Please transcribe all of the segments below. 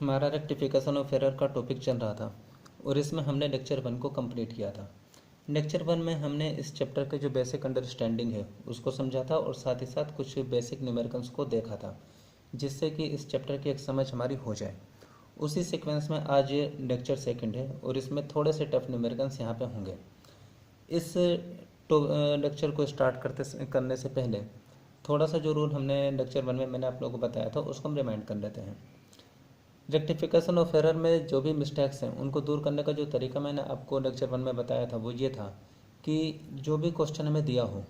हमारा rectification of error का topic चल रहा था और इसमें हमने लेक्चर 1 को कंप्लीट किया था। लेक्चर 1 में हमने इस चैप्टर के जो बेसिक अंडरस्टैंडिंग है उसको समझा था और साथ ही साथ कुछ बेसिक न्यूमेरिकल्स को देखा था, जिससे कि इस चैप्टर की एक समझ हमारी हो जाए। उसी सीक्वेंस में आज ये लेक्चर 2 है और इसमें थोड़े से टफ न्यूमेरिकल्स यहाँ पे होंगे। इस लेक्चर को स्टार्ट करने से पहले थोड़ा सा जो रूल हमने लेक्चर 1 में मैंने आप लोगों को बताया था उसको हम रिमाइंड कर लेते हैं। रेक्टिफिकेशन ऑफ एरर में जो भी मिस्टेक्स हैं उनको दूर करने का जो तरीका मैंने आपको लेक्चर 1 में बताया था वो ये था कि जो भी क्वेश्चन हमें दिया हो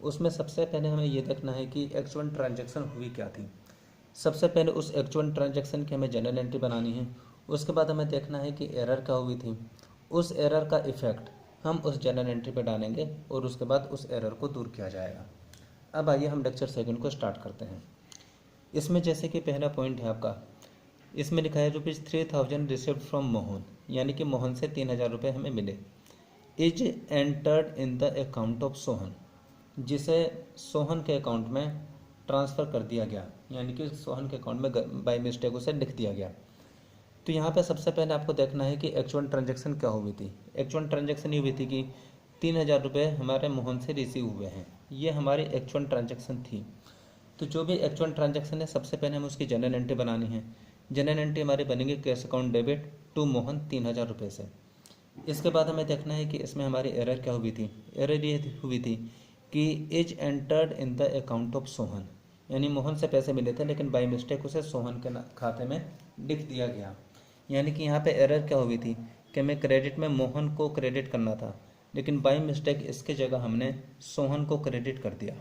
उसमें सबसे पहले हमें ये देखना है कि एक्चुअल ट्रांजैक्शन हुई क्या थी। सबसे पहले उस एक्चुअल ट्रांजैक्शन की हमें जनरल एंट्री बनानी है। उसके बाद हमें देखना है कि एरर क्या हुई थी, उस एरर का इफ़ेक्ट हम उस जनरल एंट्री पे डालेंगे और उसके बाद उस एरर को दूर किया जाएगा। अब आइए हम लेक्चर 2 को स्टार्ट करते हैं। इसमें जैसे कि पहला पॉइंट है आपका, इसमें लिखा है ₹3000 रिसीव्ड फ्रॉम मोहन, यानी कि मोहन से 3000 रुपये हमें मिले। Is entered in the account of Sohan, जिसे सोहन के अकाउंट में ट्रांसफ़र कर दिया गया, यानी कि सोहन के अकाउंट में बाय मिस्टेक उसे लिख दिया गया। तो यहाँ पे सबसे पहले आपको देखना है कि एक्चुअल ट्रांजैक्शन क्या हुई थी। एक्चुअल ट्रांजैक्शन ये हुई थी कि 3000 रुपये हमारे मोहन से रिसीव हुए हैं, ये हमारी एक्चुअल ट्रांजैक्शन थी। तो जो भी एक्चुअल ट्रांजैक्शन है सबसे पहले हमें उसकी जनरल एंट्री बनानी है। जनरल एंट्री हमारी बनेगी cash account debit to Mohan 3000 रुपये से। इसके बाद हमें देखना है कि इसमें हमारी एरर क्या हुई थी। एरर ये हुई थी कि is entered in the account of Sohan, यानी मोहन से पैसे मिले थे लेकिन बाय मिस्टेक उसे सोहन के खाते में लिख दिया गया। यानी कि यहाँ पे एरर क्या हुई थी कि हमें क्रेडिट में मोहन को क्रेडिट करना था, लेकिन बाय मिस्टेक इसके जगह हमने सोहन को क्रेडिट कर दिया।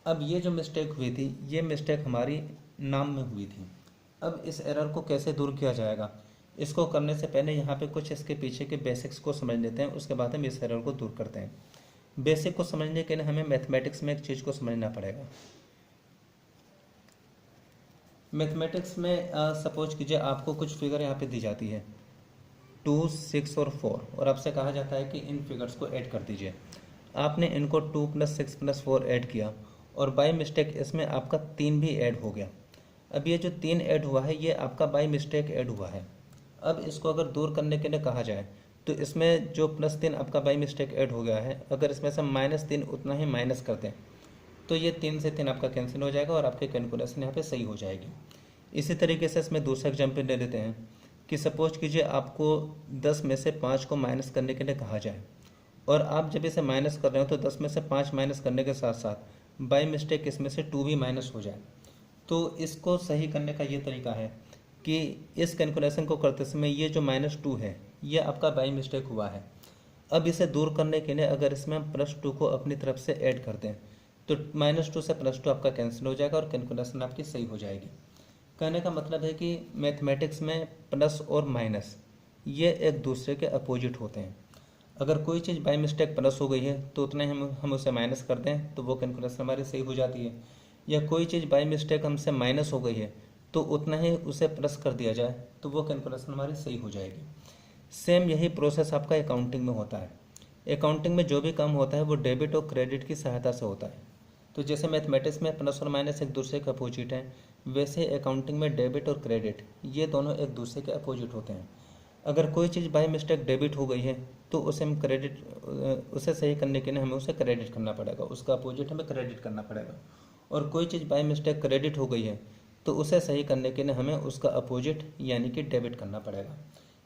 अब ये जो मिस्टेक हुई थी ये मिस्टेक हमारी नाम में हुई थी। अब इस एरर को कैसे दूर किया जाएगा, इसको करने से पहले यहाँ पे कुछ इसके पीछे के बेसिक्स को समझ लेते हैं, उसके बाद हम इस एरर को दूर करते हैं। बेसिक को समझने के लिए हमें मैथमेटिक्स में एक चीज़ को समझना पड़ेगा। मैथमेटिक्स में सपोज कीजिए आपको कुछ फिगर यहाँ पे दी जाती है 2, 6 और 4 और आपसे कहा जाता है कि इन फिगर्स को ऐड कर दीजिए। आपने इनको 2 + 6 + 4 ऐड किया और बाय मिस्टेक इसमें आपका 3 भी ऐड हो गया। अब ये जो 3 ऐड हुआ है ये आपका बाय मिस्टेक ऐड हुआ है। अब इसको अगर दूर करने के लिए कहा जाए तो इसमें जो +3 आपका बाय मिस्टेक ऐड हो गया है, अगर इसमें से -3 उतना ही माइनस कर दें तो ये 3 से 3 आपका कैंसिल हो जाएगा और आपकी कैलकुलेशन यहाँ पे सही हो जाएगी। इसी तरीके से इसमें दूसरा एग्जाम्पल ले लेते हैं कि सपोज कीजिए आपको 10 में से 5 को माइनस करने के लिए कहा जाए और आप जब इसे माइनस कर रहे हो तो 10 में से 5 माइनस करने के साथ साथ बाय मिस्टेक इसमें से 2 भी माइनस हो जाए। तो इसको सही करने का ये तरीका है कि इस कैलकुलेशन को करते समय ये जो -2 है ये आपका बाय मिस्टेक हुआ है। अब इसे दूर करने के लिए अगर इसमें हम +2 को अपनी तरफ से ऐड कर दें तो -2 से +2 आपका कैंसिल हो जाएगा और कैलकुलेशन आपकी सही हो जाएगी। कहने का मतलब है कि मैथमेटिक्स में प्लस और माइनस ये एक दूसरे के अपोजिट होते हैं। अगर कोई चीज़ बाय मिस्टेक प्लस हो गई है तो उतने हम उसे माइनस कर दें तो वो कैलकुलेशन हमारी सही हो जाती है, या कोई चीज़ बाय मिस्टेक हमसे माइनस हो गई है तो उतना ही उसे प्लस कर दिया जाए तो वो कैलकुलेशन हमारी सही हो जाएगी। सेम यही प्रोसेस आपका अकाउंटिंग में होता है। अकाउंटिंग में जो भी काम होता है वो डेबिट और क्रेडिट की सहायता से होता है। तो जैसे मैथमेटिक्स में प्लस और माइनस एक दूसरे के अपोजिट हैं, वैसे अकाउंटिंग में डेबिट और क्रेडिट ये दोनों एक दूसरे के अपोजिट होते हैं। अगर कोई चीज़ बाय मिस्टेक डेबिट हो गई है तो उसे सही करने के लिए हमें उसे क्रेडिट करना पड़ेगा, उसका अपोजिट हमें क्रेडिट करना पड़ेगा। और कोई चीज़ बाय मिस्टेक क्रेडिट हो गई है तो उसे सही करने के लिए हमें उसका अपोजिट यानी कि डेबिट करना पड़ेगा।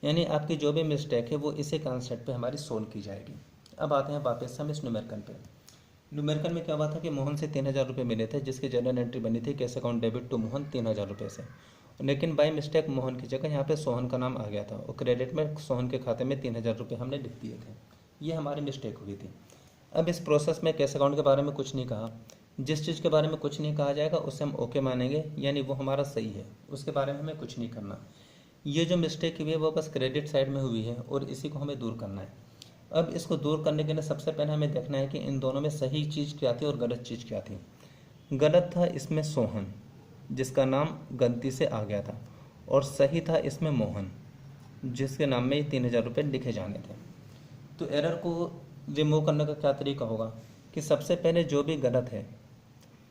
यानी आपकी जो भी मिस्टेक है वो इसी कॉन्सेप्ट पे हमारी सोल्व की जाएगी। अब आते हैं वापस हम इस न्यूमेरिकल पे। न्यूमेरिकल में क्या हुआ था कि मोहन से 3000 रुपये मिले थे, जिसकी जनरल एंट्री बनी थी cash account debit to Mohan 3000 रुपये से, लेकिन बाय मिस्टेक मोहन की जगह यहाँ पे सोहन का नाम आ गया था और क्रेडिट में सोहन के खाते में 3000 रुपये हमने लिख दिए थे। ये हमारी मिस्टेक हुई थी। अब इस प्रोसेस में कैश अकाउंट के बारे में कुछ नहीं कहा। जिस चीज़ के बारे में कुछ नहीं कहा जाएगा उससे हम ओके मानेंगे, यानी वो हमारा सही है, उसके बारे में हमें कुछ नहीं करना। ये जो मिस्टेक हुई है वो बस क्रेडिट साइड में हुई है और इसी को हमें दूर करना है। अब इसको दूर करने के लिए सबसे पहले हमें देखना है कि इन दोनों में सही चीज़ क्या थी और गलत चीज़ क्या थी। गलत था इसमें सोहन, जिसका नाम गलती से आ गया था, और सही था इसमें मोहन, जिसके नाम में ये 3000 रुपये लिखे जाने थे। तो एरर को रिमूव करने का क्या तरीका होगा कि सबसे पहले जो भी गलत है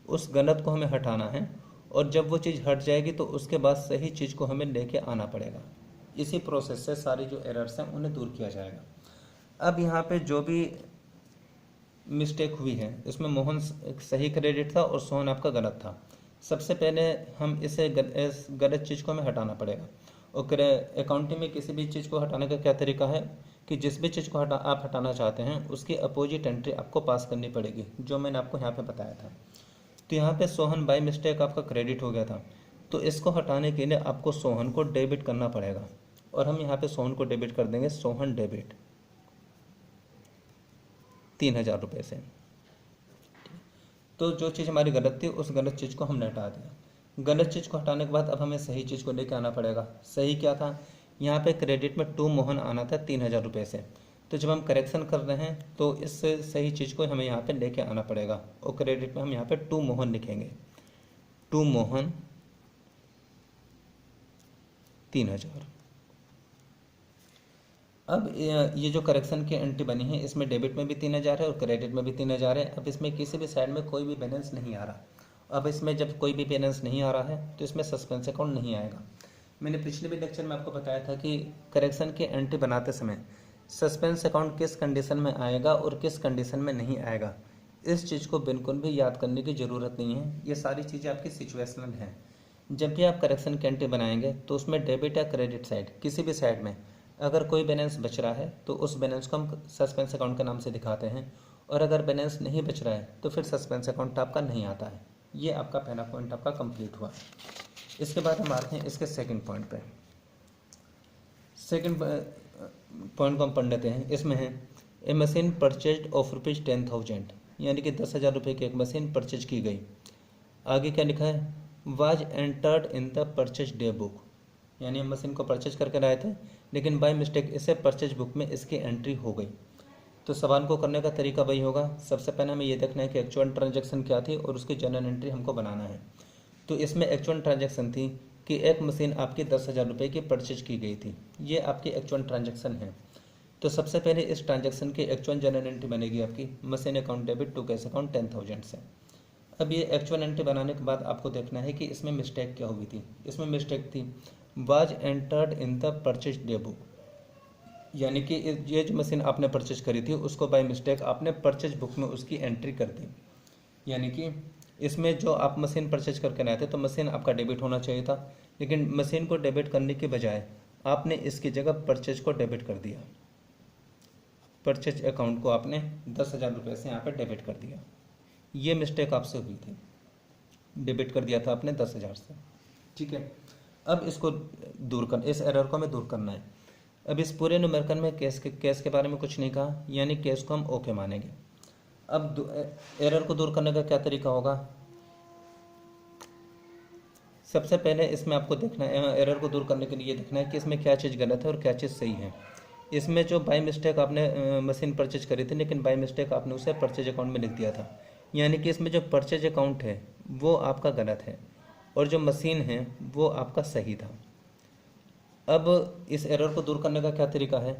उस गलत को हमें हटाना है और जब वो चीज़ हट जाएगी तो उसके बाद सही चीज़ को हमें लेके आना पड़ेगा। इसी प्रोसेस से सारी जो एरर्स हैं उन्हें दूर किया जाएगा। अब यहाँ पे जो भी मिस्टेक हुई है इसमें मोहन सही क्रेडिट था और सोहन आपका गलत था। सबसे पहले हम इस गलत चीज़ को हमें हटाना पड़ेगा। और अकाउंटिंग में किसी भी चीज़ को हटाने का क्या तरीका है कि जिस भी चीज़ को आप हटाना चाहते हैं उसकी अपोजिट एंट्री आपको पास करनी पड़ेगी, जो मैंने आपको यहाँ पे बताया था। तो यहाँ पे सोहन बाय मिस्टेक आपका क्रेडिट हो गया था, तो इसको हटाने के लिए आपको सोहन को डेबिट करना पड़ेगा। और हम यहाँ पे सोहन को डेबिट कर देंगे, सोहन डेबिट 3000 रुपये से। तो जो चीज़ हमारी गलत थी उस गलत चीज़ को हमने हटा दिया। गलत चीज़ को हटाने के बाद अब हमें सही चीज़ को लेकर आना पड़ेगा। सही क्या था, यहाँ पे क्रेडिट में टू मोहन आना था 3000 रुपये से। तो जब हम करेक्शन कर रहे हैं तो इस सही चीज़ को हमें यहाँ पे लेके आना पड़ेगा और क्रेडिट में हम यहाँ पे टू मोहन लिखेंगे, टू मोहन 3000। अब ये जो करेक्शन की एंट्री बनी है इसमें डेबिट में भी 3000 है और क्रेडिट में भी 3000 है। अब इसमें किसी भी साइड में कोई भी बैलेंस नहीं आ रहा। अब इसमें जब कोई भी बैलेंस नहीं आ रहा है तो इसमें सस्पेंस अकाउंट नहीं आएगा। मैंने पिछले भी लेक्चर में आपको बताया था कि करेक्शन की एंट्री बनाते समय सस्पेंस अकाउंट किस कंडीशन में आएगा और किस कंडीशन में नहीं आएगा, इस चीज़ को बिल्कुल भी याद करने की ज़रूरत नहीं है। ये सारी चीज़ें आपकी सिचुएशनल हैं। जब भी आप करेक्शन की एंट्री बनाएंगे तो उसमें डेबिट या क्रेडिट साइड किसी भी साइड में अगर कोई बैलेंस बच रहा है तो उस बैलेंस को हम सस्पेंस अकाउंट के नाम से दिखाते हैं, और अगर बैलेंस नहीं बच रहा है तो फिर सस्पेंस अकाउंट आपका नहीं आता है। ये आपका पहला पॉइंट आपका कंप्लीट हुआ। इसके बाद हम आते हैं इसके सेकंड पॉइंट पे। सेकंड पॉइंट को हम पढ़ लेते हैं। इसमें है ए मशीन परचेज ऑफ ₹10,000, यानी कि 10,000 रुपये की एक मशीन परचेज की गई। आगे क्या लिखा है, was entered in the purchase day book, यानी हम मशीन को परचेज करके लाए थे लेकिन बाय मिस्टेक इसे परचेज बुक में इसकी एंट्री हो गई। तो सवाल को करने का तरीका वही होगा। सबसे पहले हमें ये देखना है कि एक्चुअल ट्रांजैक्शन क्या थी और उसकी जर्नल एंट्री हमको बनाना है। तो इसमें एक्चुअल ट्रांजैक्शन थी कि एक मशीन आपकी 10,000 रुपये की परचेज की गई थी। ये आपकी एक्चुअल ट्रांजैक्शन है। तो सबसे पहले इस ट्रांजैक्शन की एक्चुअल जर्नल एंट्री बनेगी आपकी machine account debit to cash account 10,000 से। अब ये एक्चुअल एंट्री बनाने के बाद आपको देखना है कि इसमें मिस्टेक क्या हुई थी। इसमें मिस्टेक थी was entered in the purchase day book, यानी कि ये जो मशीन आपने परचेज करी थी उसको बाय मिस्टेक आपने परचेज बुक में उसकी एंट्री कर दी। यानी कि इसमें जो आप मशीन परचेज करके लाए थे तो मशीन आपका डेबिट होना चाहिए था, लेकिन मशीन को डेबिट करने के बजाय आपने इसकी जगह परचेज को डेबिट कर दिया। परचेज अकाउंट को आपने 10,000 रुपये से यहाँ पर डेबिट कर दिया। ये मिस्टेक आपसे हुई थी, डेबिट कर दिया था आपने 10,000 से। ठीक है, अब इसको दूर कर, इस एरर को हमें दूर करना है। अब इस पूरे न्यूमेरिकल में केस के बारे में कुछ नहीं कहा, यानी केस को हम ओके मानेंगे। अब एरर को दूर करने का क्या तरीका होगा, सबसे पहले इसमें आपको देखना है, एरर को दूर करने के लिए देखना है कि इसमें क्या चीज़ गलत है और क्या चीज़ सही है। इसमें जो बाय मिस्टेक आपने मशीन परचेज करी थी लेकिन बाय मिस्टेक आपने उसे परचेज अकाउंट में लिख दिया था, यानी कि इसमें जो परचेज अकाउंट है वो आपका गलत है और जो मशीन है वो आपका सही था। अब इस एरर को दूर करने का क्या तरीका है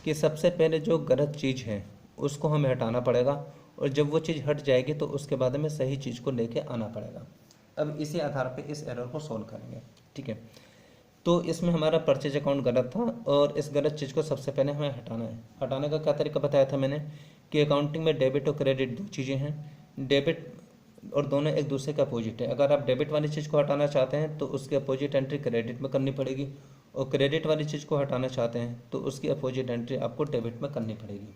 कि सबसे पहले जो गलत चीज़ है उसको हमें हटाना पड़ेगा, और जब वो चीज़ हट जाएगी तो उसके बाद हमें सही चीज़ को लेके आना पड़ेगा। अब इसी आधार पे इस एरर को सॉल्व करेंगे। ठीक है, तो इसमें हमारा परचेज अकाउंट गलत था और इस गलत चीज़ को सबसे पहले हमें हटाना है। हटाने का क्या तरीका बताया था मैंने कि अकाउंटिंग में डेबिट और क्रेडिट दो चीज़ें हैं। डेबिट और दोनों एक दूसरे के अपोजिट है। अगर आप डेबिट वाली चीज़ को हटाना चाहते हैं तो उसकी अपोजिट एंट्री क्रेडिट में करनी पड़ेगी, और क्रेडिट वाली चीज़ को हटाना चाहते हैं तो उसकी अपोजिट एंट्री आपको डेबिट में करनी पड़ेगी।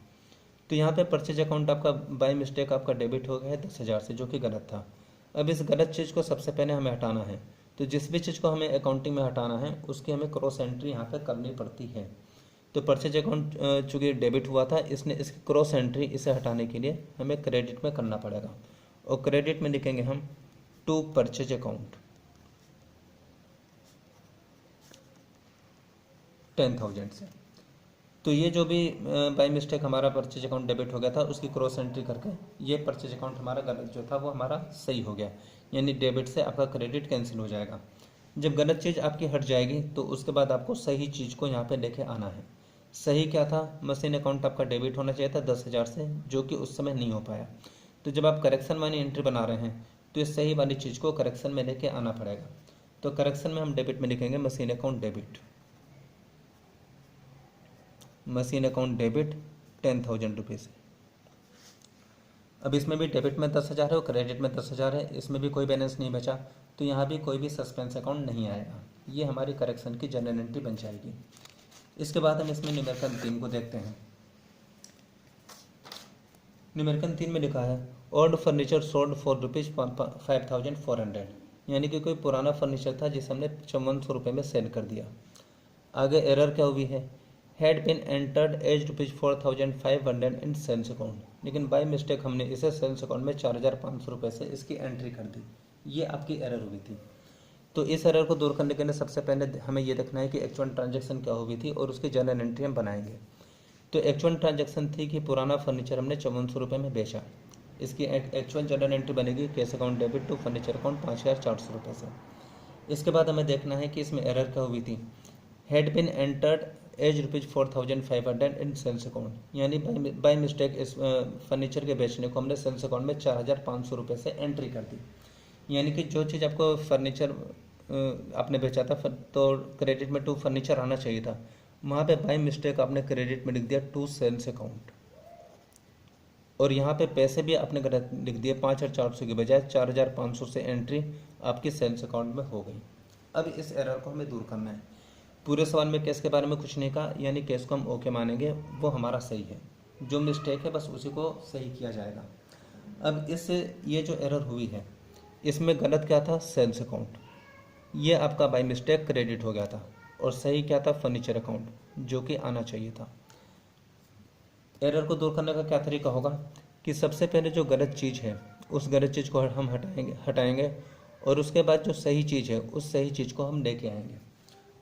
तो यहाँ पे परचेज अकाउंट आपका बाय मिस्टेक आपका डेबिट हो गया है 10,000 से, जो कि गलत था। अब इस गलत चीज़ को सबसे पहले हमें हटाना है। तो जिस भी चीज़ को हमें अकाउंटिंग में हटाना है उसकी हमें क्रॉस एंट्री यहाँ पे करनी पड़ती है। तो परचेज अकाउंट चूँकि डेबिट हुआ था, इसने इसकी क्रॉस एंट्री इसे हटाने के लिए हमें क्रेडिट में करना पड़ेगा, और क्रेडिट में लिखेंगे हम टू परचेज अकाउंट 10,000 से। तो ये जो भी बाय मिस्टेक हमारा परचेज अकाउंट डेबिट हो गया था उसकी क्रॉस एंट्री करके ये परचेज अकाउंट हमारा गलत जो था वो हमारा सही हो गया, यानी डेबिट से आपका क्रेडिट कैंसिल हो जाएगा। जब गलत चीज़ आपकी हट जाएगी तो उसके बाद आपको सही चीज़ को यहाँ पे लेके आना है। सही क्या था, मशीन अकाउंट आपका डेबिट होना चाहिए था 10,000 से, जो कि उस समय नहीं हो पाया। तो जब आप करेक्शन वाली एंट्री बना रहे हैं तो इस सही वाली चीज़ को करेक्शन में लेके आना पड़ेगा। तो करेक्शन में हम डेबिट में लिखेंगे machine account debit, machine account debit 10,000 rupees. अब इसमें भी डेबिट में 10,000 है और क्रेडिट में 10,000 है, इसमें भी कोई बैलेंस नहीं बचा, तो यहाँ भी कोई भी सस्पेंस अकाउंट नहीं आएगा। ये हमारी करेक्शन की जनरल एंट्री बन जाएगी। इसके बाद हम इसमें न्यूमेरिकल 3 को देखते हैं। न्यूमेरिकल 3 में लिखा है ओल्ड फर्नीचर सोल्ड फॉर ₹5,400, यानी कि कोई पुराना फर्नीचर था जिसे हमने 5400 रुपये में सेल कर दिया। आगे एरर क्या हुई है, had been entered as ₹4,500 in sales account, लेकिन बाय मिस्टेक हमने इसे सेल्स अकाउंट में 4,500 रुपये से इसकी एंट्री कर दी। ये आपकी एरर हुई थी। तो इस एरर को दूर करने के लिए सबसे पहले हमें ये देखना है कि एक्चुअल ट्रांजैक्शन क्या हुई थी और उसकी जनरल एंट्री हम बनाएंगे। तो एक्चुअल ट्रांजैक्शन थी कि पुराना फर्नीचर हमने 5400 रुपये में बेचा। इसकी एक्चुअल जनरल एंट्री बनेगी cash account debit to furniture account 5,400 रुपये से। इसके बाद हमें देखना है कि इसमें एरर क्या हुई थी, had been entered as ₹4,500 in sales account, यानी बाय मिस्टेक इस फर्नीचर के बेचने को हमने सेल्स अकाउंट में 4,500 रुपये से एंट्री कर दी। यानी कि जो चीज़ आपको फर्नीचर आपने बेचा था तो क्रेडिट में टू फर्नीचर आना चाहिए था, वहाँ पे बाय मिस्टेक आपने क्रेडिट में लिख दिया टू सेल्स अकाउंट, और यहाँ पे पैसे भी आपने गलत लिख दिए, 5,400 के बजाय 4,500 से एंट्री आपकी सेल्स अकाउंट में हो गई। अब इस एरर को हमें दूर करना है। पूरे सवाल में केस के बारे में कुछ नहीं कहा, यानी केस को हम ओके मानेंगे, वो हमारा सही है। जो मिस्टेक है बस उसी को सही किया जाएगा। अब ये जो एरर हुई है इसमें गलत क्या था, सेल्स अकाउंट, ये आपका बाय मिस्टेक क्रेडिट हो गया था, और सही क्या था, फर्नीचर अकाउंट, जो कि आना चाहिए था। एरर को दूर करने का क्या तरीका होगा कि सबसे पहले जो गलत चीज़ है उस गलत चीज़ को हम हटाएंगे और उसके बाद जो सही चीज़ है उस सही चीज़ को हम लेके आएंगे।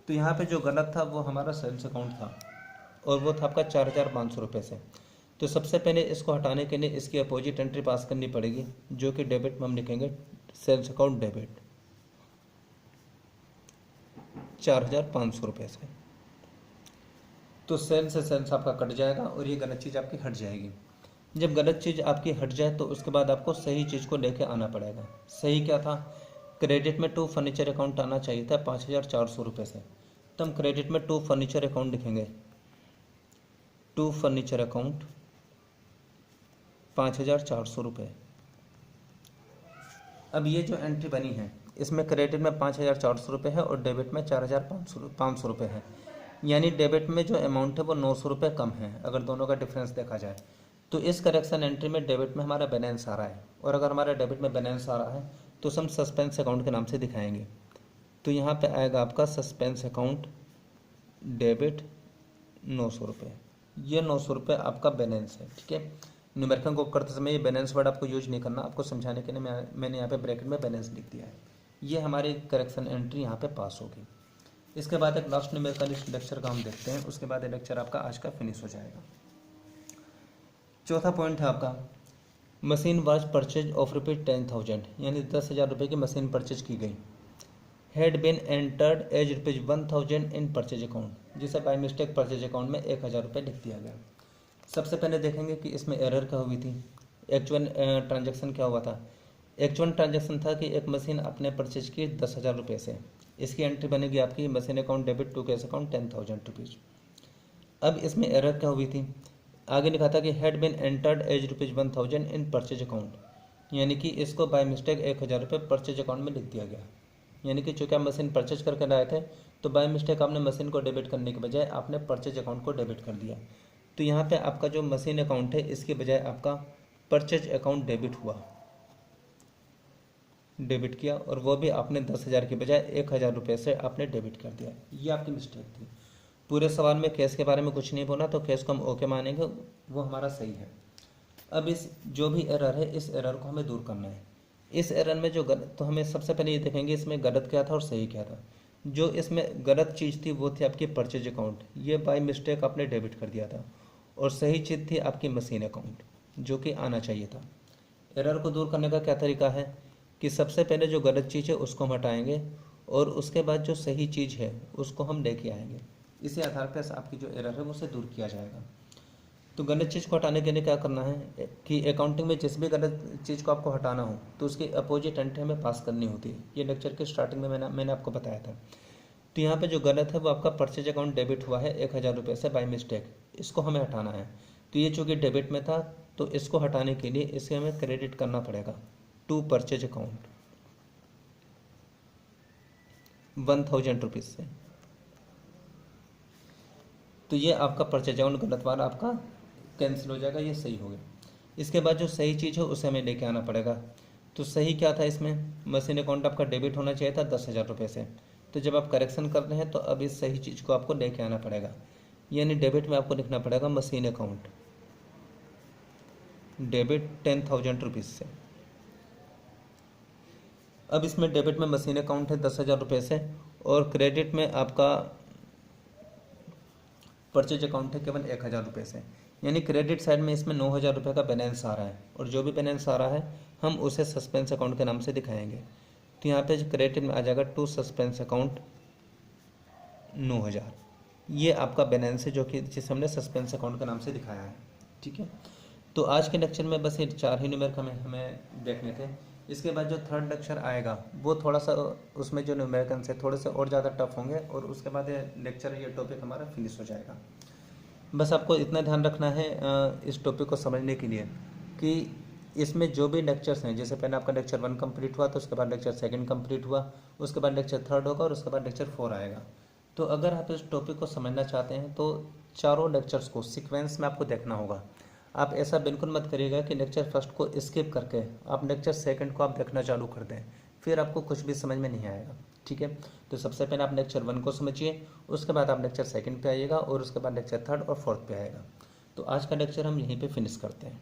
तो यहाँ पे जो गलत था वो हमारा सेल्स अकाउंट था, और वो था आपका 4,500 रुपये से। तो सबसे पहले इसको हटाने के लिए इसकी अपोजिट एंट्री पास करनी पड़ेगी, जो कि डेबिट में हम लिखेंगे सेल्स अकाउंट डेबिट 4,500 रुपये से। तो सेल से सेल्स आपका कट जाएगा और ये गलत चीज़ आपकी हट जाएगी। जब गलत चीज़ आपकी हट जाए तो उसके बाद आपको सही चीज़ को लेके आना पड़ेगा। सही क्या था, क्रेडिट में टू फर्नीचर अकाउंट आना चाहिए था 5,400 रुपये से, तो हम क्रेडिट में टू फर्नीचर अकाउंट लिखेंगे, टू फर्नीचर अकाउंट 5,400 रुपये। अब ये जो एंट्री बनी है इसमें क्रेडिट में 5,400 रुपये है और डेबिट में 4,500 रुपये है, यानी डेबिट में जो अमाउंट है वो 900 रुपये कम है अगर दोनों का डिफरेंस देखा जाए। तो इस करेक्शन एंट्री में डेबिट में हमारा बैलेंस आ रहा है, और अगर हमारा डेबिट में बैलेंस आ रहा है तो हम सस्पेंस अकाउंट के नाम से दिखाएंगे। तो यहाँ पे आएगा आपका सस्पेंस अकाउंट डेबिट 900 रुपये। ये 900 रुपये आपका बैलेंस है, ठीक है। न्यूमेरिकल को करते समय ये बैलेंस वर्ड आपको यूज नहीं करना, आपको समझाने के लिए मैंने यहाँ पे ब्रैकेट में बैलेंस लिख दिया है। ये हमारी करेक्शन एंट्री यहाँ पे पास होगी। इसके बाद एक लास्ट न्यूमेरिकल इस लेक्चर का हम देखते हैं, उसके बाद ये लेक्चर आपका आज का फिनिश हो जाएगा। चौथा पॉइंट है आपका मशीन वाज परचेज ऑफ ₹10,000, यानी 10,000 रुपये की मशीन परचेज की गई। Had been entered as ₹1,000 in purchase account, जिसे बाय मिस्टेक परचेज अकाउंट में 1,000 रुपये लिख दिया गया। सबसे पहले देखेंगे कि इसमें एरर क्या हुई थी, एक्चुअल ट्रांजैक्शन क्या हुआ था। एक्चुअल ट्रांजैक्शन था कि एक मशीन आपने परचेज की 10,000 रुपये से, इसकी एंट्री बनेगी आपकी machine account debit to cash account 10,000 rupees. अब इसमें एरर क्या हुई थी, आगे लिखा था कि had been entered as ₹1,000 in purchase account, यानी कि इसको बाय मिस्टेक 1,000 रुपये परचेज अकाउंट में लिख दिया गया। यानी कि चूँकि आप मशीन परचेज करके लाए थे तो बाय मिस्टेक आपने मशीन को डेबिट करने के बजाय आपने परचेज अकाउंट को डेबिट कर दिया। तो यहाँ पे आपका जो मशीन अकाउंट है इसके बजाय आपका परचेज अकाउंट डेबिट हुआ, डेबिट किया, और वो भी आपने 10,000 के बजाय 1,000 रुपये से आपने डेबिट कर दिया। ये आपकी मिस्टेक थी। पूरे सवाल में केस के बारे में कुछ नहीं बोला, तो केस को हम ओके मानेंगे, वो हमारा सही है। अब इस जो भी एरर है इस एरर को हमें दूर करना है। इस एरर में जो गलत, तो हमें सबसे पहले ये देखेंगे इसमें गलत क्या था और सही क्या था। जो इसमें गलत चीज़ थी वो थी आपकी परचेज अकाउंट, ये बाय मिस्टेक आपने डेबिट कर दिया था, और सही चीज़ थी आपकी मशीन अकाउंट, जो कि आना चाहिए था। एरर को दूर करने का क्या तरीका है कि सबसे पहले जो गलत चीज़ है उसको हम हटाएंगे और उसके बाद जो सही चीज़ है उसको हम लेके आएंगे। इसी आधार पर आपकी जो एरर है उसे दूर किया जाएगा। तो गलत चीज़ को हटाने के लिए क्या करना है कि अकाउंटिंग में जिस भी गलत चीज़ को आपको हटाना हो तो उसकी अपोजिट एंट्री हमें पास करनी होती है। ये लेक्चर के स्टार्टिंग में मैंने आपको बताया था। तो यहाँ पे जो गलत है वो आपका परचेज अकाउंट डेबिट हुआ है 1000 रुपये से बाय मिस्टेक, इसको हमें हटाना है। तो ये चूँकि डेबिट में था तो इसको हटाने के लिए इसे हमें क्रेडिट करना पड़ेगा टू परचेज अकाउंट 1000 रुपीज़ से। तो ये आपका परचेज अकाउंट गलत वाला आपका कैंसिल हो जाएगा, ये सही हो गया। इसके बाद जो सही चीज़ है उसे हमें लेके आना पड़ेगा। तो सही क्या था इसमें, मशीन अकाउंट आपका डेबिट होना चाहिए था 10,000 रुपये से। तो जब आप करेक्शन कर रहे हैं तो अब इस सही चीज़ को आपको लेके आना पड़ेगा, यानी डेबिट में आपको लिखना पड़ेगा मशीन अकाउंट डेबिट 10,000 रुपीज़ से। अब इसमें डेबिट में मशीन अकाउंट है 10,000 रुपये से और क्रेडिट में आपका परचेज अकाउंट है केवल 1,000 रुपये से, यानी क्रेडिट साइड में इसमें 9,000 रुपये का बैलेंस आ रहा है और जो भी बैलेंस आ रहा है हम उसे सस्पेंस अकाउंट के नाम से दिखाएंगे। तो यहाँ पे क्रेडिट में आ जाएगा टू सस्पेंस अकाउंट 9,000, ये आपका बैलेंस है जो कि जिसे हमने सस्पेंस अकाउंट के नाम से दिखाया है। ठीक है, तो आज के लेक्चर में बस ये 4 ही न्यूमेरिक हमें देखने थे। इसके बाद जो थर्ड लेक्चर आएगा वो थोड़ा सा उसमें जो न्यूमेरिकल्स है थोड़े से और ज़्यादा टफ होंगे और उसके बाद ये लेक्चर ये टॉपिक हमारा फिनिश हो जाएगा। बस आपको इतना ध्यान रखना है इस टॉपिक को समझने के लिए कि इसमें जो भी लेक्चर्स हैं, जैसे पहले आपका लेक्चर 1 कंप्लीट हुआ तो उसके बाद लेक्चर 2 कंप्लीट हुआ, उसके बाद लेक्चर 3 होगा और उसके बाद लेक्चर 4 आएगा। तो अगर आप इस टॉपिक को समझना चाहते हैं तो चारों लेक्चर्स को सीक्वेंस में आपको देखना होगा। आप ऐसा बिल्कुल मत करिएगा कि लेक्चर फर्स्ट को स्किप करके आप लेक्चर 2 को आप देखना चालू कर दें, फिर आपको कुछ भी समझ में नहीं आएगा। ठीक है, तो सबसे पहले आप लेक्चर 1 को समझिए, उसके बाद आप लेक्चर 2 पे आइएगा और उसके बाद लेक्चर 3 और 4 पे आएगा। तो आज का लेक्चर हम यहीं पे फिनिश करते हैं।